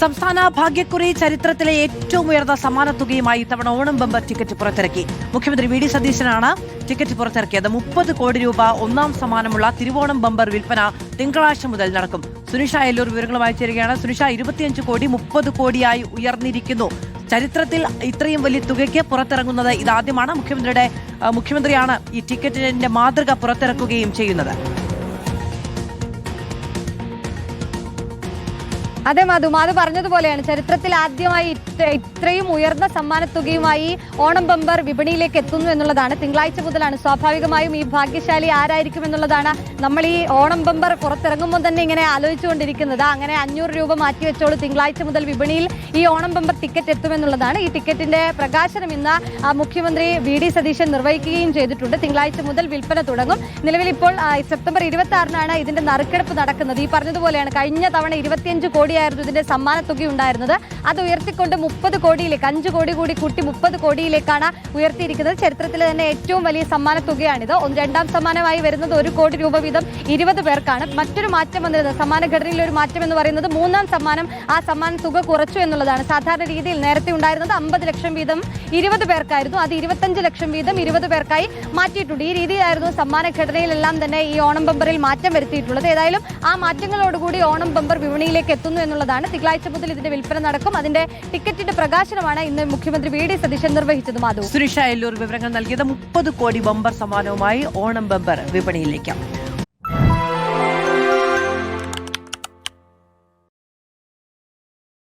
സംസ്ഥാന ഭാഗ്യക്കുറി ചരിത്രത്തിലെ ഏറ്റവും ഉയർന്ന സമ്മാന തുകയുമായി ഇത്തവണ ഓണം ബമ്പർ ടിക്കറ്റ് പുറത്തിറക്കി. മുഖ്യമന്ത്രി വി ഡി സതീശനാണ് ടിക്കറ്റ് പുറത്തിറക്കിയത്. 30 കോടി രൂപ ഒന്നാം സമ്മാനമുള്ള തിരുവോണം ബമ്പർ വിൽപ്പന തിങ്കളാഴ്ച മുതൽ നടക്കും. സുനിഷ അയല്ലൂർ വിവരങ്ങളുമായി ചേരുകയാണ്. സുനിഷ, 25 കോടി 30 കോടിയായി ഉയർന്നിരിക്കുന്നു. ചരിത്രത്തിൽ ഇത്രയും വലിയ തുകയ്ക്ക് പുറത്തിറങ്ങുന്നത് ഇതാദ്യമാണ്. മുഖ്യമന്ത്രിയാണ് ഈ ടിക്കറ്റിന്റെ മാതൃക പുറത്തിറക്കുകയും ചെയ്യുന്നത്. അതെ മാധു പറഞ്ഞതുപോലെയാണ് ചരിത്രത്തിൽ ആദ്യമായി ഇത്രയും ഉയർന്ന സമ്മാനത്തുകയുമായി ഓണം ബമ്പർ വിപണിയിലേക്ക് എത്തുന്നു എന്നുള്ളതാണ്. തിങ്കളാഴ്ച മുതലാണ്. സ്വാഭാവികമായും ഈ ഭാഗ്യശാലി ആരായിരിക്കും എന്നുള്ളതാണ് നമ്മൾ ഈ ഓണം ബമ്പർ പുറത്തിറങ്ങുമ്പോൾ തന്നെ ഇങ്ങനെ ആലോചിച്ചുകൊണ്ടിരിക്കുന്നത്. അങ്ങനെ 500 രൂപ മാറ്റിവെച്ചോളൂ, തിങ്കളാഴ്ച മുതൽ വിപണിയിൽ ഈ ഓണം ബമ്പർ ടിക്കറ്റ് എത്തുമെന്നുള്ളതാണ്. ഈ ടിക്കറ്റിന്റെ പ്രകാശനം ഇന്ന് മുഖ്യമന്ത്രി വി ഡി സതീശൻ നിർവഹിക്കുകയും ചെയ്തിട്ടുണ്ട്. തിങ്കളാഴ്ച മുതൽ വിൽപ്പന തുടങ്ങും. നിലവിൽ ഇപ്പോൾ സെപ്റ്റംബർ 26-നാണ് ഇതിന്റെ നറുക്കെടുപ്പ് നടക്കുന്നത്. ഈ പറഞ്ഞതുപോലെയാണ് കഴിഞ്ഞ തവണ 25 കോടി ഇതിന്റെ സമ്മാന തുക ഉണ്ടായിരുന്നത്. അത് ഉയർത്തിക്കൊണ്ട് 30 കോടിയിലേക്ക് 5 കോടി കൂടി കൂട്ടി 30 കോടിയിലേക്കാണ് ഉയർത്തിയിരിക്കുന്നത്. ചരിത്രത്തിലെ തന്നെ ഏറ്റവും വലിയ സമ്മാന തുകയാണിത്. രണ്ടാം സമ്മാനമായി വരുന്നത് 1 കോടി രൂപ വീതം 20 പേർക്കാണ്. മറ്റൊരു മാറ്റം വന്നിരുന്നത് സമ്മാനഘടനയിലെ ഒരു മാറ്റം എന്ന് പറയുന്നത് മൂന്നാം സമ്മാനം ആ സമ്മാന തുക കുറച്ചു എന്നുള്ളതാണ്. സാധാരണ രീതിയിൽ നേരത്തെ ഉണ്ടായിരുന്നത് 50 ലക്ഷം വീതം 20 പേർക്കായിരുന്നു. അത് 25 ലക്ഷം വീതം 20 പേർക്കായി മാറ്റിയിട്ടുണ്ട്. ഈ രീതിയിലായിരുന്നു സമ്മാനഘടനയിലെല്ലാം തന്നെ ഈ ഓണം ബമ്പറിൽ മാറ്റം വരുത്തിയിട്ടുള്ളത്. ഏതായാലും ആ മാറ്റങ്ങളോടുകൂടി ഓണം ബമ്പർ വിപണിയിലേക്ക് എത്തുന്നു എന്നുള്ളതാണ്. തിങ്കളാഴ്ച മുതൽ ഇതിന്റെ വിൽപ്പന നടക്കും. അതിന്റെ ടിക്കറ്റിന്റെ പ്രകാശനമാണ് ഇന്ന് മുഖ്യമന്ത്രി വി ഡി സതീശൻ നിർവഹിച്ചത്. മാധു, സുനിഷ അയല്ലൂർ വിവരങ്ങൾ നൽകിയത്. 30 കോടി ബമ്പർ സമ്മാനവുമായി ഓണം ബമ്പർ വിപണിയിലേക്ക്.